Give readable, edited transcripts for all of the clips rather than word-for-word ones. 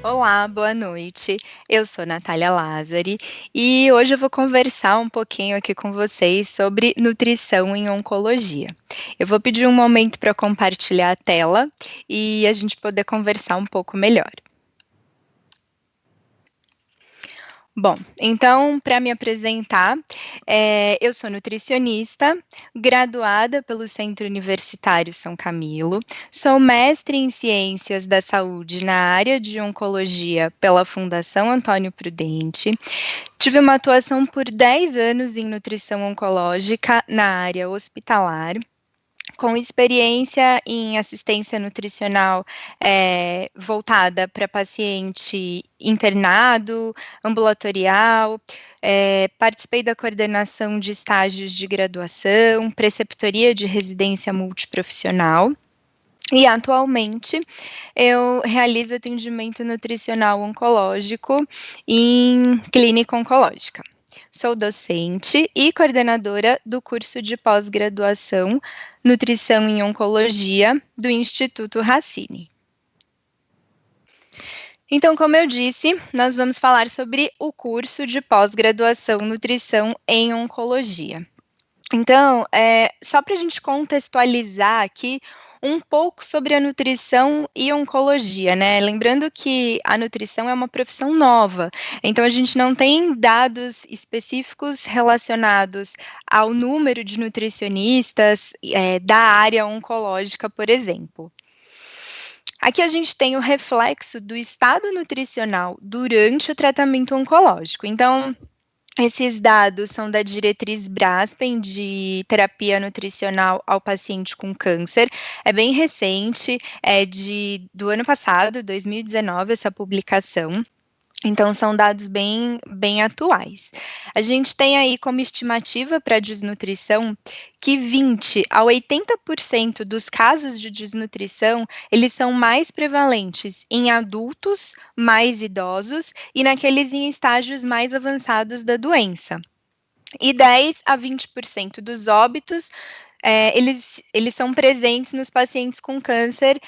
Olá, boa noite. Eu sou Natália Lázari e hoje eu vou conversar um pouquinho aqui com vocês sobre nutrição em oncologia. Eu vou pedir um momento para compartilhar a tela e a gente poder conversar um pouco melhor. Bom, então, para me apresentar, eu sou nutricionista, graduada pelo Centro Universitário São Camilo, sou mestre em Ciências da Saúde na área de Oncologia pela Fundação Antônio Prudente, tive uma atuação por 10 anos em nutrição oncológica na área hospitalar, com experiência em assistência nutricional voltada para paciente internado, ambulatorial, participei da coordenação de estágios de graduação, preceptoria de residência multiprofissional, e atualmente eu realizo atendimento nutricional oncológico em clínica oncológica. Sou docente e coordenadora do curso de pós-graduação Nutrição em Oncologia do Instituto Racine. Então, como eu disse, nós vamos falar sobre o curso de pós-graduação Nutrição em Oncologia. Então, só para a gente contextualizar aqui um pouco sobre a nutrição e oncologia, né? Lembrando que a nutrição é uma profissão nova, então a gente não tem dados específicos relacionados ao número de nutricionistas da área oncológica, por exemplo. Aqui a gente tem o reflexo do estado nutricional durante o tratamento oncológico. Então, esses dados são da diretriz Braspen de terapia nutricional ao paciente com câncer. É bem recente, do ano passado, 2019, essa publicação. Então, são dados bem atuais. A gente tem aí como estimativa para desnutrição que 20 a 80% dos casos de desnutrição, eles são mais prevalentes em adultos mais idosos e naqueles em estágios mais avançados da doença. E 10 a 20% dos óbitos, eles são presentes nos pacientes com câncer,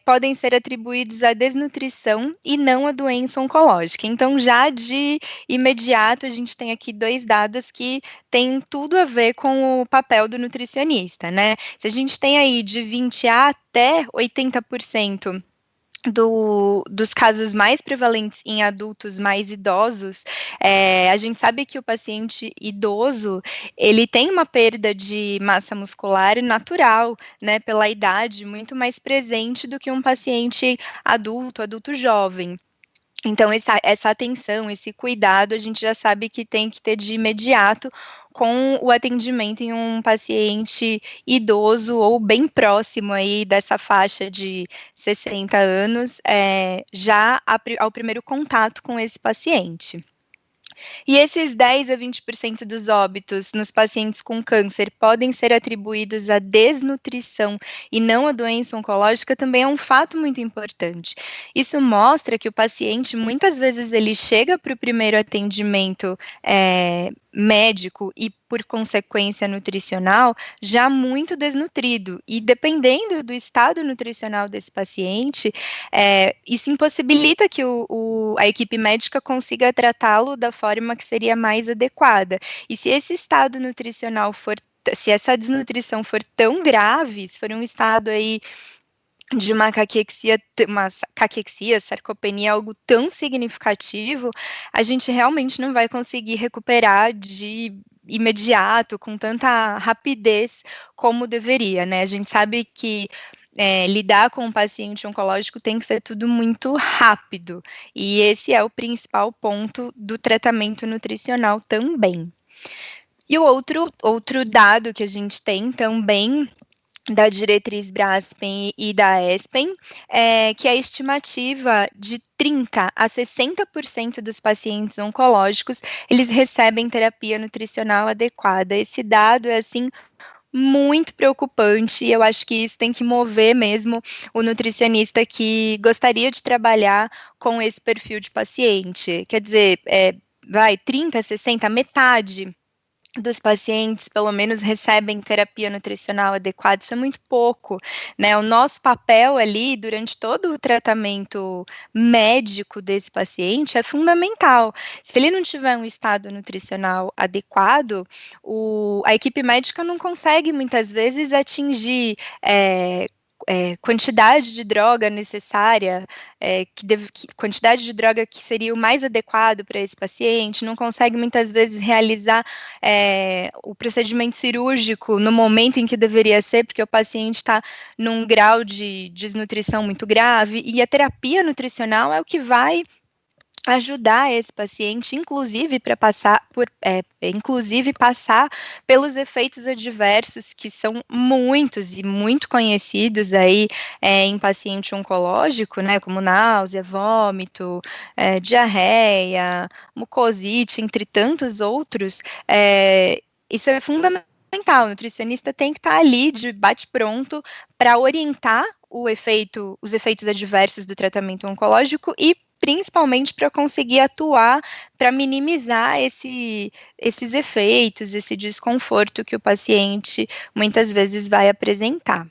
podem ser atribuídos à desnutrição e não à doença oncológica. Então, já de imediato, a gente tem aqui 2 dados que têm tudo a ver com o papel do nutricionista, né? Se a gente tem aí de 20 a até 80% dos casos mais prevalentes em adultos mais idosos, a gente sabe que o paciente idoso, ele tem uma perda de massa muscular natural, né, pela idade, muito mais presente do que um paciente adulto jovem. Então, essa atenção, esse cuidado, a gente já sabe que tem que ter de imediato com o atendimento em um paciente idoso ou bem próximo aí dessa faixa de 60 anos, já ao primeiro contato com esse paciente. E esses 10 a 20% dos óbitos nos pacientes com câncer podem ser atribuídos à desnutrição e não à doença oncológica também é um fato muito importante. Isso mostra que o paciente, muitas vezes, ele chega para o primeiro atendimento médico e, por consequência, nutricional, já muito desnutrido. E dependendo do estado nutricional desse paciente, isso impossibilita que a equipe médica consiga tratá-lo da forma que seria mais adequada. E se esse estado nutricional se essa desnutrição for tão grave, se for um estado aí de uma caquexia, sarcopenia, algo tão significativo, a gente realmente não vai conseguir recuperar de imediato, com tanta rapidez como deveria, né? A gente sabe que lidar com um paciente oncológico tem que ser tudo muito rápido, e esse é o principal ponto do tratamento nutricional também. E o outro dado que a gente tem também da diretriz Braspen e da ESPEN, que é a estimativa de 30 a 60% dos pacientes oncológicos, eles recebem terapia nutricional adequada. Esse dado é, assim, muito preocupante, e eu acho que isso tem que mover mesmo o nutricionista que gostaria de trabalhar com esse perfil de paciente. Quer dizer, 30, 60, metade dos pacientes, pelo menos, recebem terapia nutricional adequada, isso é muito pouco, né? O nosso papel ali, durante todo o tratamento médico desse paciente, é fundamental. Se ele não tiver um estado nutricional adequado, a equipe médica não consegue, muitas vezes, atingir quantidade de droga necessária, quantidade de droga que seria o mais adequado para esse paciente, não consegue muitas vezes realizar o procedimento cirúrgico no momento em que deveria ser, porque o paciente está num grau de desnutrição muito grave, e a terapia nutricional é o que vai ajudar esse paciente, inclusive para inclusive passar pelos efeitos adversos que são muitos e muito conhecidos aí em paciente oncológico, né, como náusea, vômito, diarreia, mucosite, entre tantos outros. Isso é fundamental. O nutricionista tem que estar ali de bate-pronto para orientar os efeitos adversos do tratamento oncológico e principalmente para conseguir atuar para minimizar esses efeitos, esse desconforto que o paciente muitas vezes vai apresentar.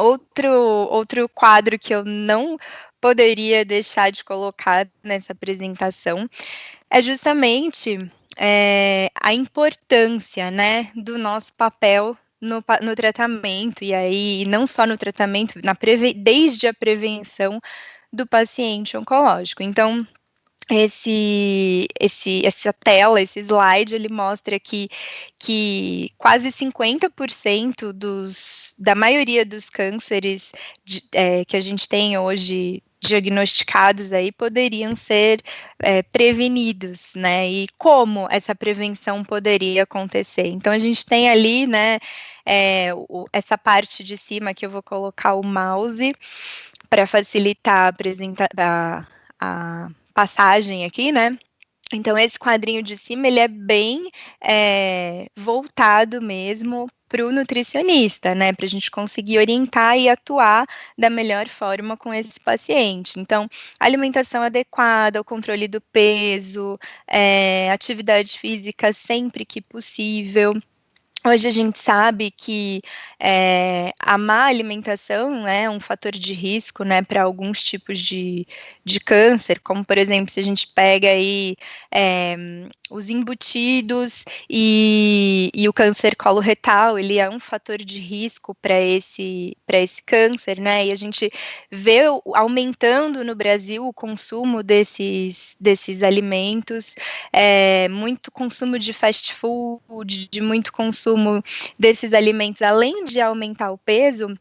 Outro quadro que eu não poderia deixar de colocar nessa apresentação é justamente a importância, né, do nosso papel no tratamento, e aí não só no tratamento, desde a prevenção do paciente oncológico. Então, essa tela, esse slide, ele mostra que quase 50% da maioria dos cânceres que a gente tem hoje diagnosticados aí poderiam ser prevenidos, né? E como essa prevenção poderia acontecer? Então, a gente tem ali, né, essa parte de cima que eu vou colocar o mouse para facilitar a passagem aqui, né? Então, esse quadrinho de cima, ele é bem voltado mesmo para o nutricionista, né? Para a gente conseguir orientar e atuar da melhor forma com esse paciente. Então, alimentação adequada, o controle do peso, atividade física sempre que possível. Hoje a gente sabe que a má alimentação é um fator de risco, né, para alguns tipos de câncer, como, por exemplo, se a gente pega aí os embutidos e o câncer coloretal, ele é um fator de risco para esse câncer, né, e a gente vê aumentando no Brasil o consumo desses alimentos, muito consumo de fast food, de muito consumo desses alimentos, além de aumentar o peso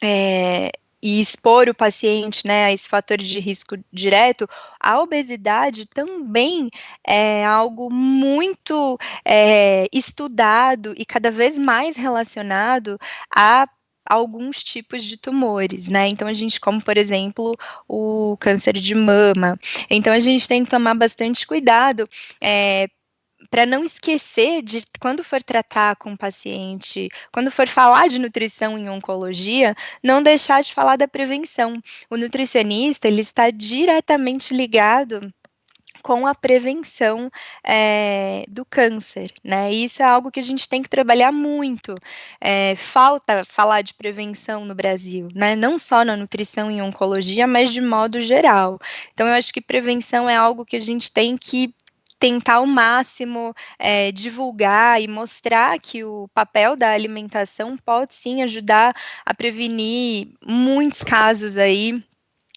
e expor o paciente, né, a esse fator de risco direto, a obesidade também é algo muito estudado e cada vez mais relacionado a alguns tipos de tumores, né? Então a gente, como por exemplo, o câncer de mama. Então a gente tem que tomar bastante cuidado para não esquecer de, quando for tratar com o paciente, quando for falar de nutrição em oncologia, não deixar de falar da prevenção. O nutricionista, ele está diretamente ligado com a prevenção do câncer, né? E isso é algo que a gente tem que trabalhar muito. Falta falar de prevenção no Brasil, né? Não só na nutrição em oncologia, mas de modo geral. Então, eu acho que prevenção é algo que a gente tem que tentar ao máximo divulgar e mostrar que o papel da alimentação pode sim ajudar a prevenir muitos casos aí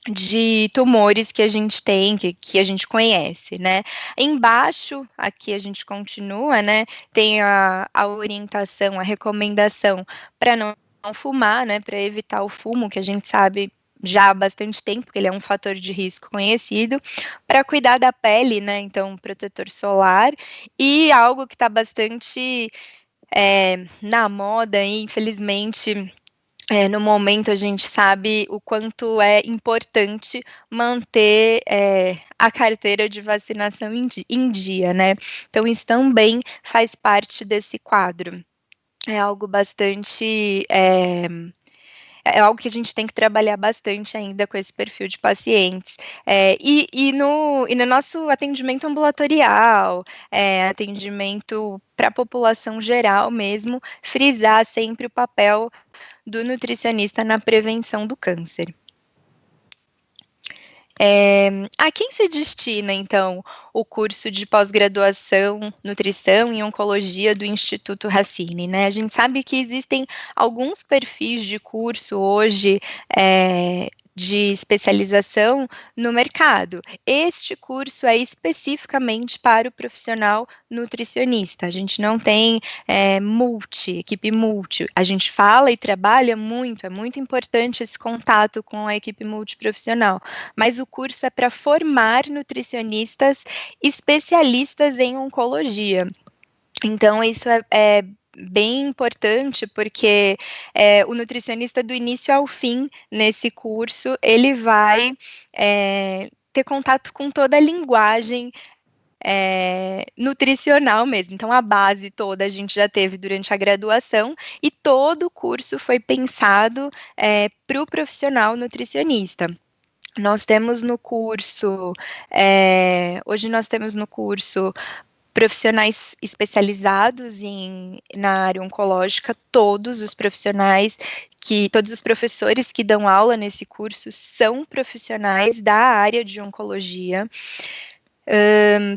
de tumores que a gente tem, que a gente conhece, né? Embaixo, aqui a gente continua, né? Tem a orientação, a recomendação para não fumar, né? Para evitar o fumo, que a gente sabe já há bastante tempo, que ele é um fator de risco conhecido, para cuidar da pele, né? Então, protetor solar, e algo que está bastante na moda, e infelizmente no momento a gente sabe o quanto é importante manter a carteira de vacinação em dia, né? Então, isso também faz parte desse quadro. É algo bastante é algo que a gente tem que trabalhar bastante ainda com esse perfil de pacientes. E no nosso atendimento ambulatorial, atendimento para a população geral mesmo, frisar sempre o papel do nutricionista na prevenção do câncer. A quem se destina, então, o curso de pós-graduação, nutrição e oncologia do Instituto Racine, né? A gente sabe que existem alguns perfis de curso hoje, de especialização no mercado. Este curso é especificamente para o profissional nutricionista. A gente não tem equipe multi. A gente fala e trabalha muito, é muito importante esse contato com a equipe multiprofissional, mas o curso é para formar nutricionistas especialistas em oncologia. Então, isso é bem importante, porque o nutricionista do início ao fim, nesse curso, ele vai ter contato com toda a linguagem nutricional mesmo. Então, a base toda a gente já teve durante a graduação, e todo o curso foi pensado para o profissional nutricionista. Nós temos no curso, hoje nós temos no curso profissionais especializados na área oncológica. Todos os professores que dão aula nesse curso são profissionais da área de oncologia.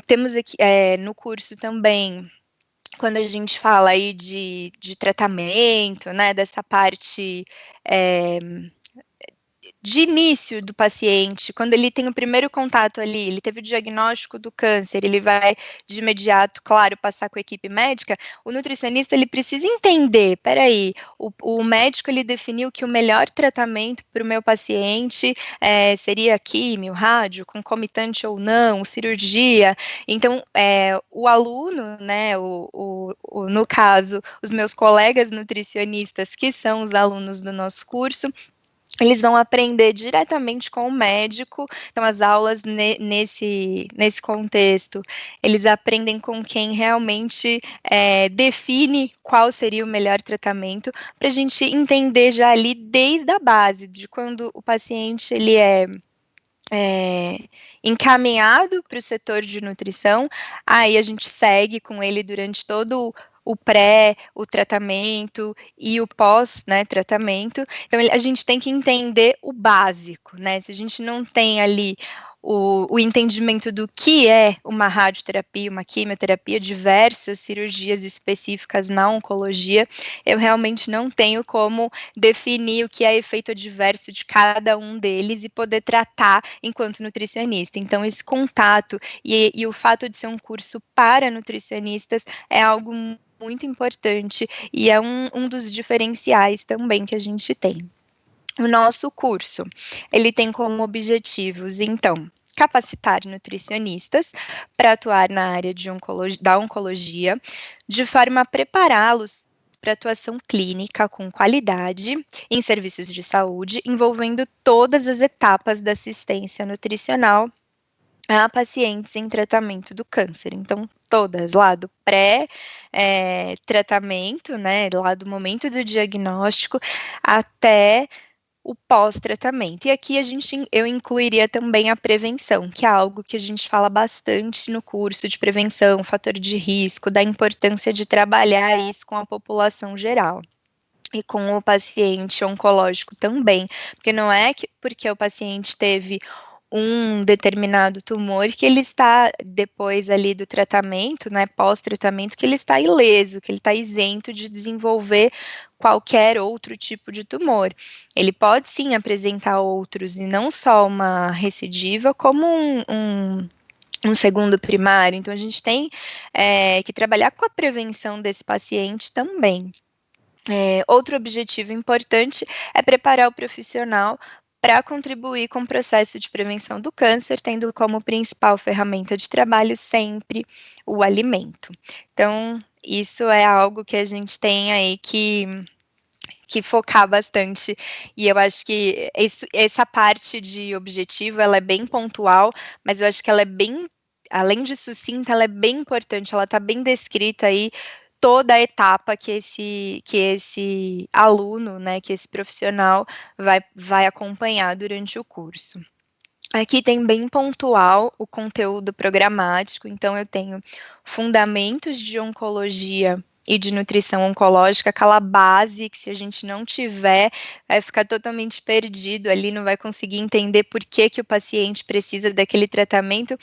Temos aqui no curso também, quando a gente fala aí de tratamento, né, dessa parte de início do paciente, quando ele tem o primeiro contato ali, ele teve o diagnóstico do câncer, ele vai de imediato, claro, passar com a equipe médica. O nutricionista, ele precisa entender, peraí, o médico, ele definiu que o melhor tratamento para o meu paciente seria químio, rádio, concomitante ou não, cirurgia. Então, o aluno, né, no caso, os meus colegas nutricionistas, que são os alunos do nosso curso, eles vão aprender diretamente com o médico. Então, as aulas nesse contexto, eles aprendem com quem realmente define qual seria o melhor tratamento, para a gente entender já ali desde a base, de quando o paciente ele é encaminhado para o setor de nutrição, aí a gente segue com ele durante todo o pré, o tratamento e o pós, né, tratamento. Então, a gente tem que entender o básico, né? Se a gente não tem ali o entendimento do que é uma radioterapia, uma quimioterapia, diversas cirurgias específicas na oncologia, eu realmente não tenho como definir o que é efeito adverso de cada um deles e poder tratar enquanto nutricionista. Então, esse contato e o fato de ser um curso para nutricionistas é algo muito importante, e é um dos diferenciais também que a gente tem. O nosso curso, ele tem como objetivos, então, capacitar nutricionistas para atuar na área da oncologia, de forma a prepará-los para atuação clínica com qualidade em serviços de saúde, envolvendo todas as etapas da assistência nutricional a pacientes em tratamento do câncer. Então, todas, lá do pré-tratamento, né, lá do momento do diagnóstico, até o pós-tratamento. E aqui eu incluiria também a prevenção, que é algo que a gente fala bastante no curso de prevenção, fator de risco, da importância de trabalhar isso com a população geral. E com o paciente oncológico também, porque não é porque o paciente teve um determinado tumor que ele está, depois ali do tratamento, né, pós-tratamento, que ele está ileso, que ele está isento de desenvolver qualquer outro tipo de tumor. Ele pode sim apresentar outros, e não só uma recidiva, como um segundo primário. Então, a gente tem que trabalhar com a prevenção desse paciente também. Outro objetivo importante é preparar o profissional para contribuir com o processo de prevenção do câncer, tendo como principal ferramenta de trabalho sempre o alimento. Então, isso é algo que a gente tem aí que focar bastante, e eu acho que essa parte de objetivo, ela é bem pontual, mas eu acho que ela é bem, além de sucinta, ela é bem importante, ela está bem descrita aí, toda a etapa que esse aluno, né, que esse profissional vai acompanhar durante o curso. Aqui tem bem pontual o conteúdo programático, então eu tenho fundamentos de oncologia e de nutrição oncológica, aquela base que se a gente não tiver, vai ficar totalmente perdido ali, não vai conseguir entender por que o paciente precisa daquele tratamento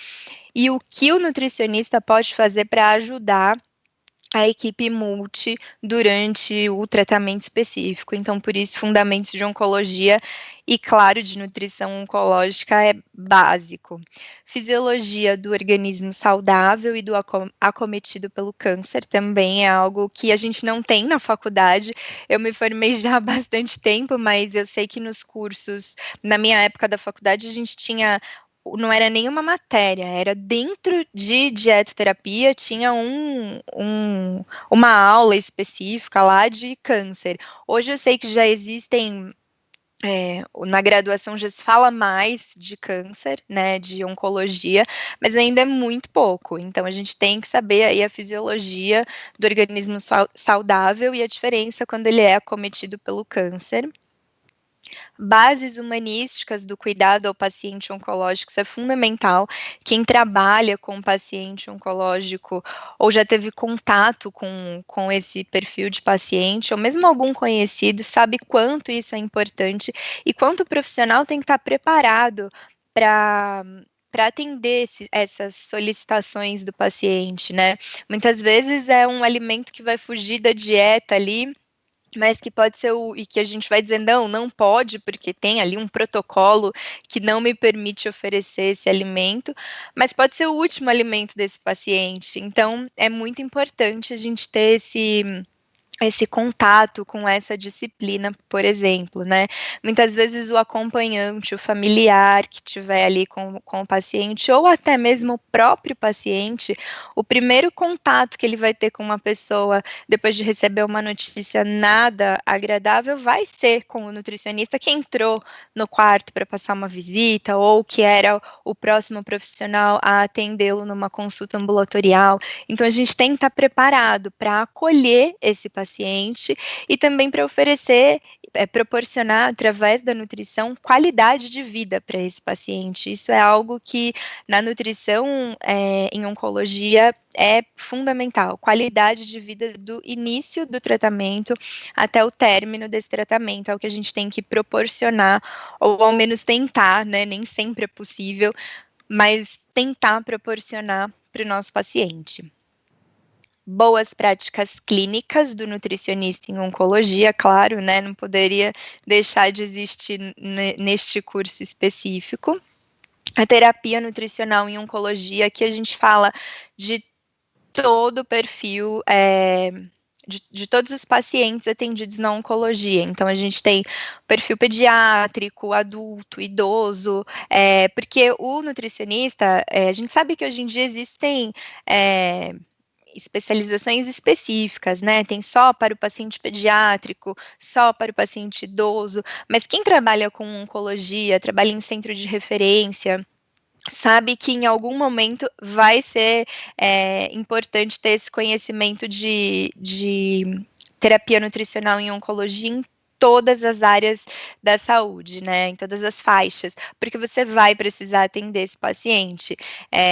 e o que o nutricionista pode fazer para ajudar a equipe multi durante o tratamento específico. Então, por isso, fundamentos de oncologia e, claro, de nutrição oncológica é básico. Fisiologia do organismo saudável e do acometido pelo câncer também é algo que a gente não tem na faculdade. Eu me formei já há bastante tempo, mas eu sei que nos cursos, na minha época da faculdade, a gente tinha não era nenhuma matéria, era dentro de dietoterapia, tinha uma aula específica lá de câncer. Hoje eu sei que já existem, na graduação já se fala mais de câncer, né, de oncologia, mas ainda é muito pouco. Então a gente tem que saber aí a fisiologia do organismo saudável e a diferença quando ele é acometido pelo câncer. Bases humanísticas do cuidado ao paciente oncológico, isso é fundamental. Quem trabalha com um paciente oncológico ou já teve contato com esse perfil de paciente, ou mesmo algum conhecido, sabe quanto isso é importante e quanto o profissional tem que estar preparado para atender essas solicitações do paciente, né? Muitas vezes é um alimento que vai fugir da dieta ali, mas que pode ser e que a gente vai dizer, não pode, porque tem ali um protocolo que não me permite oferecer esse alimento, mas pode ser o último alimento desse paciente. Então, é muito importante a gente ter esse contato com essa disciplina, por exemplo, né? Muitas vezes o acompanhante, o familiar que estiver ali com o paciente, ou até mesmo o próprio paciente, o primeiro contato que ele vai ter com uma pessoa depois de receber uma notícia nada agradável vai ser com o nutricionista que entrou no quarto para passar uma visita, ou que era o próximo profissional a atendê-lo numa consulta ambulatorial. Então, a gente tem que estar preparado para acolher esse paciente e também para oferecer, proporcionar através da nutrição qualidade de vida para esse paciente. Isso é algo que na nutrição, em oncologia, é fundamental. Qualidade de vida do início do tratamento até o término desse tratamento é o que a gente tem que proporcionar, ou ao menos tentar, né? Nem sempre é possível, mas tentar proporcionar para o nosso paciente. Boas práticas clínicas do nutricionista em oncologia, claro, né? Não poderia deixar de existir neste curso específico. A terapia nutricional em oncologia, que a gente fala de todo o perfil, de todos os pacientes atendidos na oncologia. Então, a gente tem perfil pediátrico, adulto, idoso, porque o nutricionista, a gente sabe que hoje em dia existem especializações específicas, né? Tem só para o paciente pediátrico, só para o paciente idoso, mas quem trabalha com oncologia, trabalha em centro de referência, sabe que em algum momento vai ser importante ter esse conhecimento de terapia nutricional em oncologia em todas as áreas da saúde, né, em todas as faixas, porque você vai precisar atender esse paciente.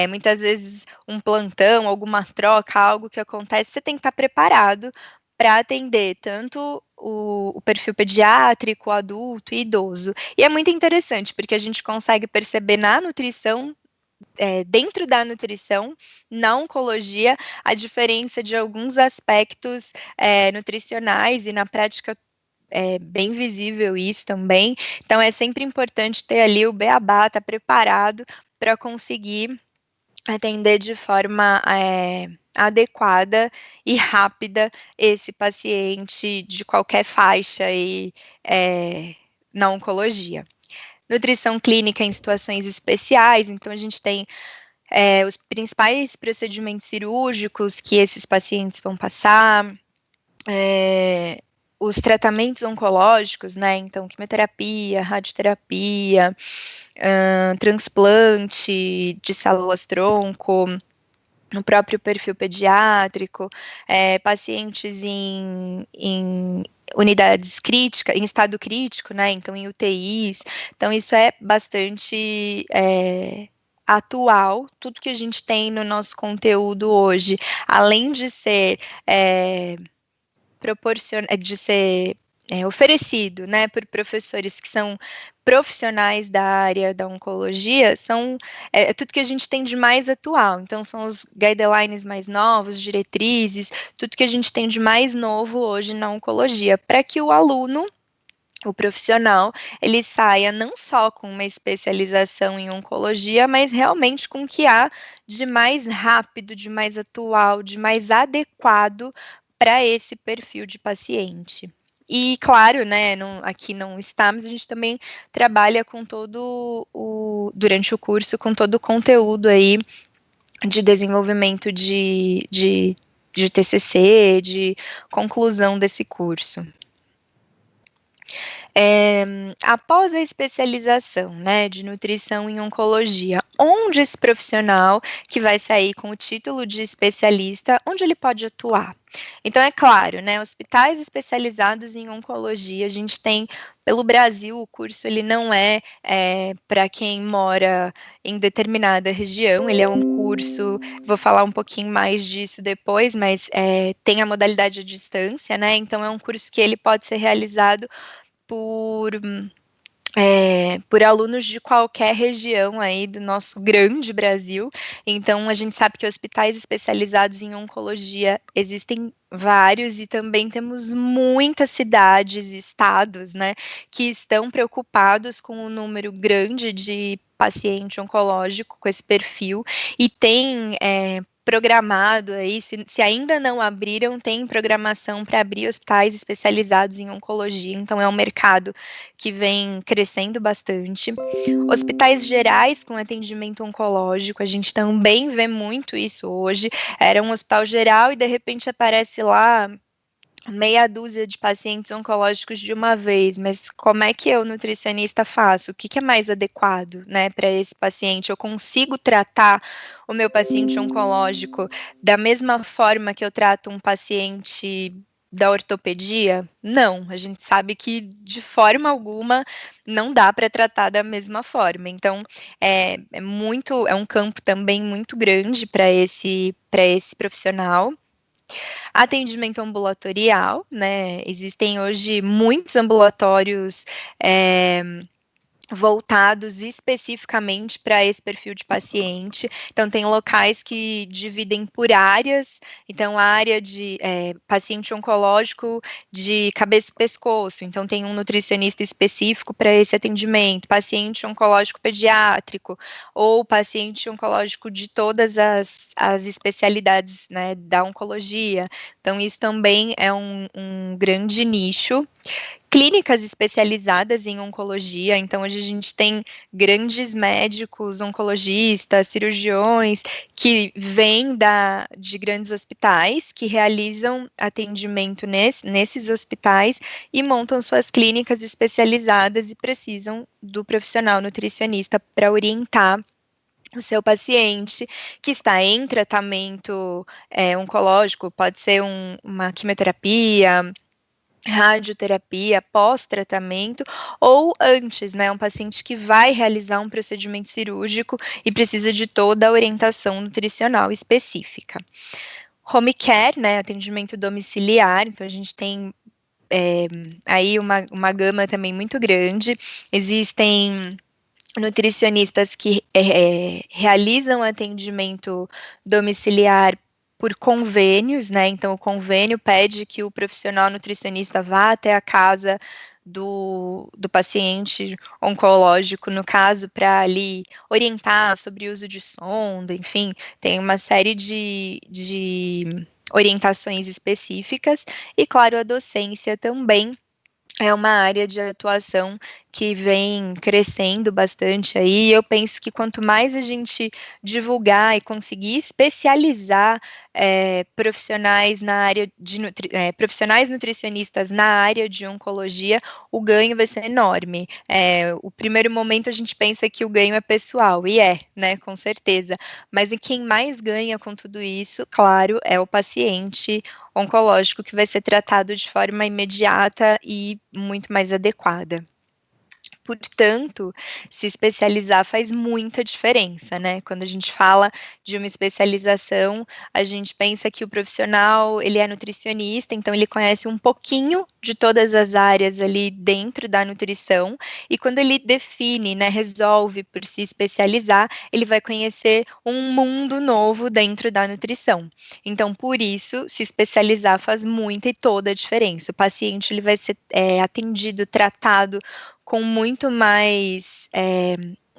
Muitas vezes um plantão, alguma troca, algo que acontece, você tem que estar preparado para atender tanto o perfil pediátrico, adulto e idoso. E é muito interessante, porque a gente consegue perceber na nutrição, dentro da nutrição, na oncologia, a diferença de alguns aspectos nutricionais e na prática é bem visível isso também. Então, é sempre importante ter ali o beabá, estar preparado para conseguir atender de forma adequada e rápida esse paciente de qualquer faixa aí, na oncologia. Nutrição clínica em situações especiais, então a gente tem os principais procedimentos cirúrgicos que esses pacientes vão passar, os tratamentos oncológicos, né? Então, quimioterapia, radioterapia, transplante de células-tronco, no próprio perfil pediátrico, pacientes em unidades críticas, em estado crítico, né? Então, em UTIs. Então, isso é bastante atual. Tudo que a gente tem no nosso conteúdo hoje, além de ser de ser oferecido, né, por professores que são profissionais da área da oncologia, são tudo que a gente tem de mais atual. Então, são os guidelines mais novos, diretrizes, tudo que a gente tem de mais novo hoje na oncologia, para que o aluno, o profissional, ele saia não só com uma especialização em oncologia, mas realmente com o que há de mais rápido, de mais atual, de mais adequado para esse perfil de paciente. E, claro, né, aqui não está, mas a gente também trabalha com durante o curso, com todo o conteúdo aí de desenvolvimento de TCC, de conclusão desse curso. Após a especialização, né, de nutrição em oncologia, onde esse profissional que vai sair com o título de especialista, onde ele pode atuar? Então, é claro, né, hospitais especializados em oncologia, a gente tem pelo Brasil, o curso ele não para quem mora em determinada região, ele é um curso, vou falar um pouquinho mais disso depois, mas tem a modalidade à distância, né? Então é um curso que ele pode ser realizado por, por alunos de qualquer região aí do nosso grande Brasil. Então, a gente sabe que hospitais especializados em oncologia existem vários e também temos muitas cidades e estados, né, que estão preocupados com o número grande de paciente oncológico com esse perfil e tem programado aí, se ainda não abriram, tem programação para abrir hospitais especializados em oncologia, então é um mercado que vem crescendo bastante. Hospitais gerais com atendimento oncológico, a gente também vê muito isso hoje. Era um hospital geral e de repente aparece lá meia dúzia de pacientes oncológicos de uma vez, mas como é que eu, nutricionista, faço? O que é mais adequado, né, para esse paciente? Eu consigo tratar o meu paciente oncológico da mesma forma que eu trato um paciente da ortopedia? Não, a gente sabe que de forma alguma não dá para tratar da mesma forma. Então, é um campo também muito grande para esse profissional. Atendimento ambulatorial, né? Existem hoje muitos ambulatórios voltados especificamente para esse perfil de paciente. Então, tem locais que dividem por áreas. Então, a área de paciente oncológico de cabeça e pescoço. Então, tem um nutricionista específico para esse atendimento. Paciente oncológico pediátrico ou paciente oncológico de todas as especialidades, né, da oncologia. Então, isso também é um grande nicho. Clínicas especializadas em oncologia, então hoje a gente tem grandes médicos, oncologistas, cirurgiões que vêm de grandes hospitais, que realizam atendimento nesses hospitais e montam suas clínicas especializadas e precisam do profissional nutricionista para orientar o seu paciente que está em tratamento oncológico, pode ser uma quimioterapia, radioterapia, pós-tratamento, ou antes, né, um paciente que vai realizar um procedimento cirúrgico e precisa de toda a orientação nutricional específica. Home care, né, atendimento domiciliar, então a gente tem aí uma gama também muito grande, existem nutricionistas que realizam atendimento domiciliar por convênios, né? Então, o convênio pede que o profissional nutricionista vá até a casa do paciente oncológico, no caso, para ali orientar sobre o uso de sonda, enfim, tem uma série de orientações específicas, e, claro, a docência também é uma área de atuação que vem crescendo bastante aí. Eu penso que quanto mais a gente divulgar e conseguir especializar profissionais na área de profissionais nutricionistas na área de oncologia, o ganho vai ser enorme. O primeiro momento a gente pensa que o ganho é pessoal, e né, com certeza. Mas quem mais ganha com tudo isso, claro, é o paciente oncológico, que vai ser tratado de forma imediata e muito mais adequada. Portanto, se especializar faz muita diferença, né? Quando a gente fala de uma especialização, a gente pensa que o profissional, ele é nutricionista, então ele conhece um pouquinho de todas as áreas ali dentro da nutrição, e quando ele define, né, resolve por se especializar, ele vai conhecer um mundo novo dentro da nutrição. Então, por isso, se especializar faz muita e toda a diferença. O paciente, ele vai ser atendido, tratado com muito mais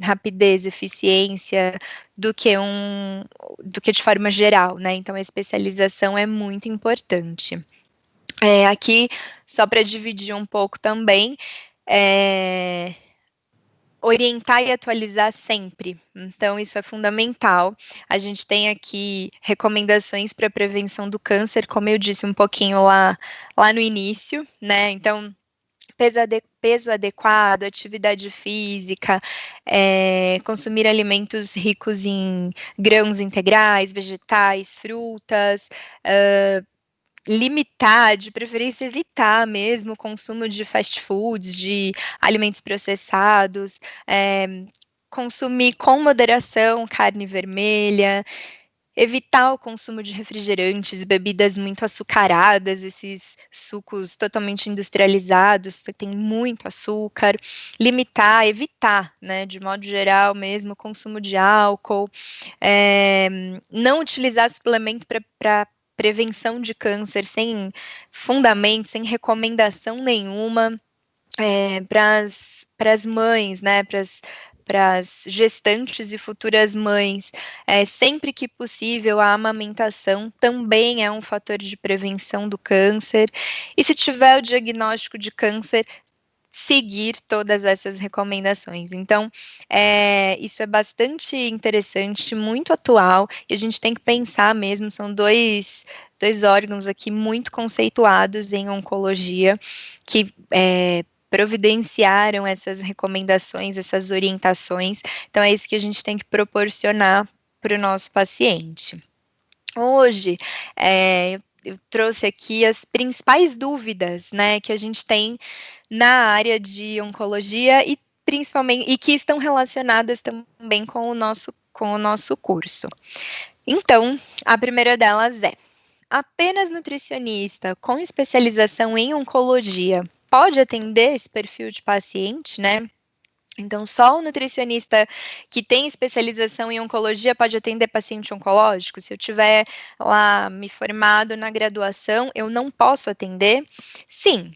rapidez, eficiência do que de forma geral, né? Então a especialização é muito importante. Aqui, só para dividir um pouco também, orientar e atualizar sempre. Então, isso é fundamental. A gente tem aqui recomendações para prevenção do câncer, como eu disse um pouquinho lá no início, né? Então, peso adequado, atividade física, consumir alimentos ricos em grãos integrais, vegetais, frutas, limitar, de preferência evitar mesmo o consumo de fast foods, de alimentos processados, consumir com moderação carne vermelha, evitar o consumo de refrigerantes, bebidas muito açucaradas, esses sucos totalmente industrializados, que tem muito açúcar, limitar, evitar, né, de modo geral mesmo, o consumo de álcool, não utilizar suplemento para prevenção de câncer sem fundamento, sem recomendação nenhuma, para as mães, né, para as gestantes e futuras mães, sempre que possível, a amamentação também é um fator de prevenção do câncer. E se tiver o diagnóstico de câncer, seguir todas essas recomendações. Então, isso é bastante interessante, muito atual, e a gente tem que pensar mesmo, são dois órgãos aqui muito conceituados em oncologia, que providenciaram essas recomendações, essas orientações. Então, é isso que a gente tem que proporcionar para o nosso paciente. Hoje, eu trouxe aqui as principais dúvidas, né, que a gente tem na área de oncologia e principalmente, e que estão relacionadas também com o nosso curso. Então, a primeira delas é: apenas nutricionista com especialização em oncologia pode atender esse perfil de paciente, né? Então, só o nutricionista que tem especialização em oncologia pode atender paciente oncológico? Se eu tiver lá me formado na graduação, eu não posso atender? Sim.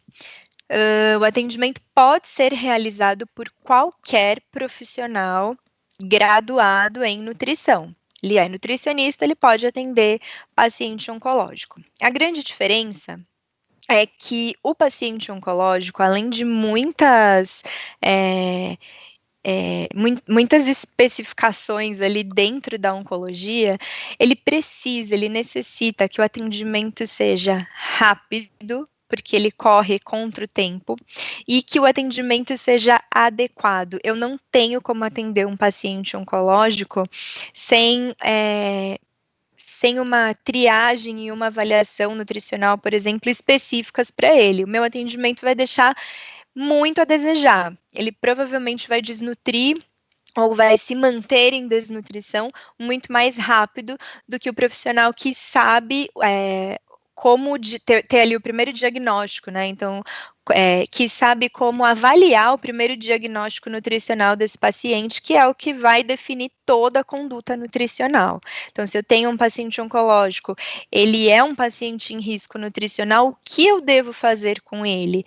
O atendimento pode ser realizado por qualquer profissional graduado em nutrição. Ele é nutricionista, ele pode atender paciente oncológico. A grande diferença é que o paciente oncológico, além de muitas especificações ali dentro da oncologia, ele necessita que o atendimento seja rápido, porque ele corre contra o tempo, e que o atendimento seja adequado. Eu não tenho como atender um paciente oncológico sem uma triagem e uma avaliação nutricional, por exemplo, específicas para ele. O meu atendimento vai deixar muito a desejar. Ele provavelmente vai desnutrir ou vai se manter em desnutrição muito mais rápido do que o profissional que sabe como ter ali o primeiro diagnóstico, né? Então, que sabe como avaliar o primeiro diagnóstico nutricional desse paciente, que é o que vai definir toda a conduta nutricional. Então, se eu tenho um paciente oncológico, ele é um paciente em risco nutricional, o que eu devo fazer com ele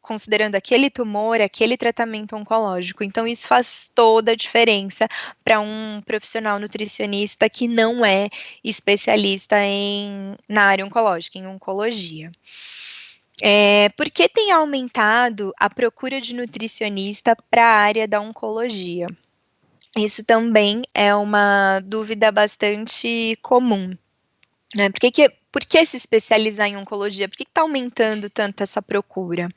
considerando aquele tumor, aquele tratamento oncológico? Então, isso faz toda a diferença para um profissional nutricionista que não é especialista na área oncológica, em oncologia. Por que tem aumentado a procura de nutricionista para a área da oncologia? Isso também é uma dúvida bastante comum, né? Por que se especializar em oncologia? Por que está aumentando tanto essa procura?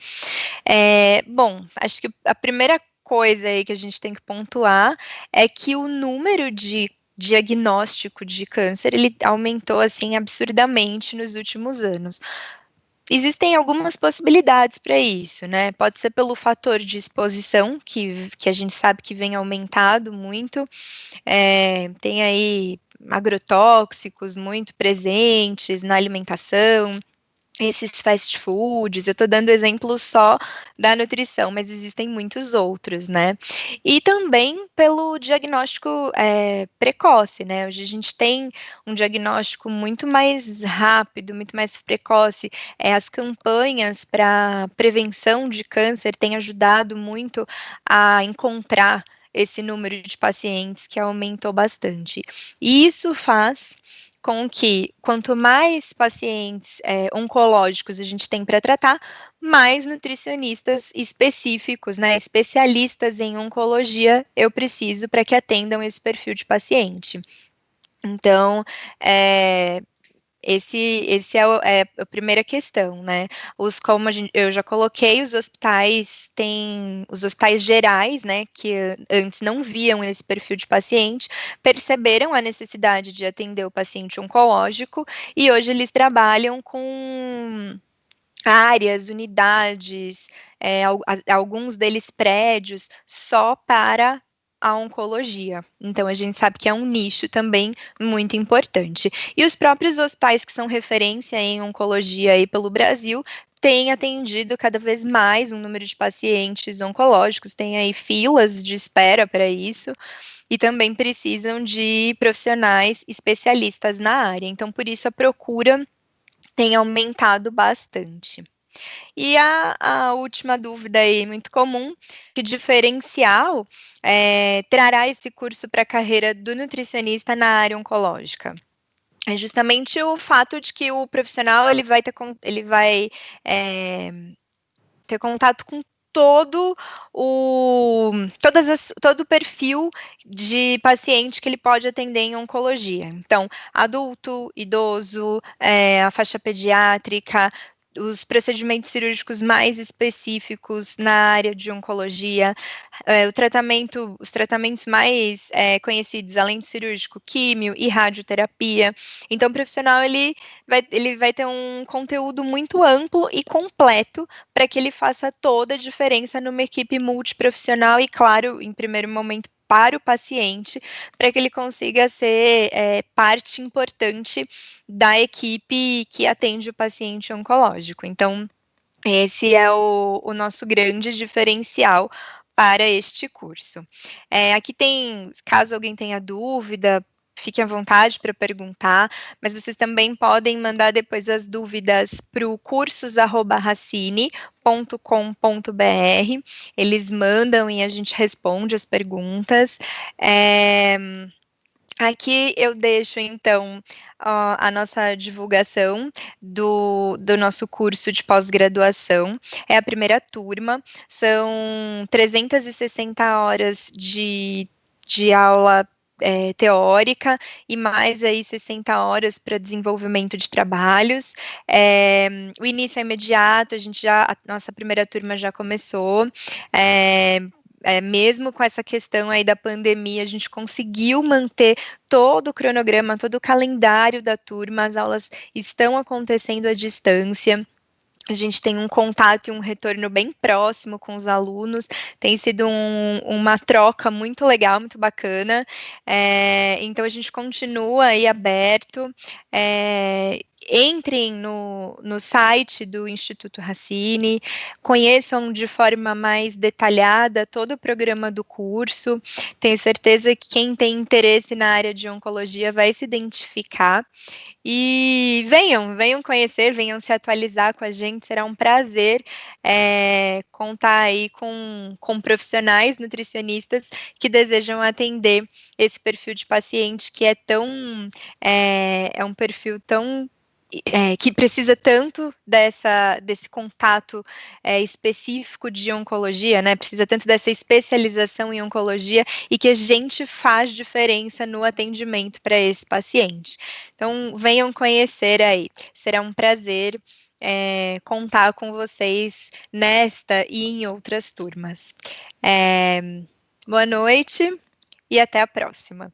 Bom, acho que a primeira coisa aí que a gente tem que pontuar é que o número de diagnóstico de câncer, ele aumentou, assim, absurdamente nos últimos anos. Existem algumas possibilidades para isso, né? Pode ser pelo fator de exposição, que a gente sabe que vem aumentado muito, tem aí agrotóxicos muito presentes na alimentação, esses fast foods, eu estou dando exemplo só da nutrição, mas existem muitos outros, né? E também pelo diagnóstico precoce, né? Hoje a gente tem um diagnóstico muito mais rápido, muito mais precoce. As campanhas para prevenção de câncer têm ajudado muito a encontrar esse número de pacientes que aumentou bastante. E isso faz com que quanto mais pacientes oncológicos a gente tem para tratar, mais nutricionistas específicos, né, especialistas em oncologia, eu preciso para que atendam esse perfil de paciente. Então, esse é a primeira questão, né? Como eu já coloquei, os hospitais têm os hospitais gerais, né, que antes não viam esse perfil de paciente, perceberam a necessidade de atender o paciente oncológico e hoje eles trabalham com áreas, unidades, alguns deles prédios, só para a oncologia. Então, a gente sabe que é um nicho também muito importante. E os próprios hospitais que são referência em oncologia aí pelo Brasil têm atendido cada vez mais um número de pacientes oncológicos, tem aí filas de espera para isso, e também precisam de profissionais especialistas na área. Então, por isso, a procura tem aumentado bastante. E a última dúvida aí, muito comum, que diferencial trará esse curso para a carreira do nutricionista na área oncológica? É justamente o fato de que o profissional ele vai ter contato com todo o perfil de paciente que ele pode atender em oncologia. Então, adulto, idoso, a faixa pediátrica, os procedimentos cirúrgicos mais específicos na área de oncologia, os tratamentos mais conhecidos, além do cirúrgico, químio e radioterapia. Então, o profissional ele vai ter um conteúdo muito amplo e completo para que ele faça toda a diferença numa equipe multiprofissional e, claro, em primeiro momento, para o paciente, para que ele consiga ser parte importante da equipe que atende o paciente oncológico. Então, esse é o nosso grande diferencial para este curso. Aqui tem, caso alguém tenha dúvida, fique à vontade para perguntar, mas vocês também podem mandar depois as dúvidas para o cursos@racine.com.br. Eles mandam e a gente responde as perguntas. Aqui eu deixo, então, a nossa divulgação do nosso curso de pós-graduação. É a primeira turma, são 360 horas de aula teórica e mais aí 60 horas para desenvolvimento de trabalhos. O início é imediato, a nossa primeira turma já começou. Mesmo com essa questão aí da pandemia, a gente conseguiu manter todo o cronograma, todo o calendário da turma, as aulas estão acontecendo à distância. A gente tem um contato e um retorno bem próximo com os alunos, tem sido uma troca muito legal, muito bacana. Então, a gente continua aí aberto. Entrem no site do Instituto Racine, conheçam de forma mais detalhada todo o programa do curso. Tenho certeza que quem tem interesse na área de oncologia vai se identificar. E venham conhecer, venham se atualizar com a gente, será um prazer contar aí com profissionais nutricionistas que desejam atender esse perfil de paciente que é um perfil tão que precisa tanto desse contato específico de oncologia, né? Precisa tanto dessa especialização em oncologia e que a gente faz diferença no atendimento para esse paciente. Então, venham conhecer aí. Será um prazer contar com vocês nesta e em outras turmas. Boa noite e até a próxima.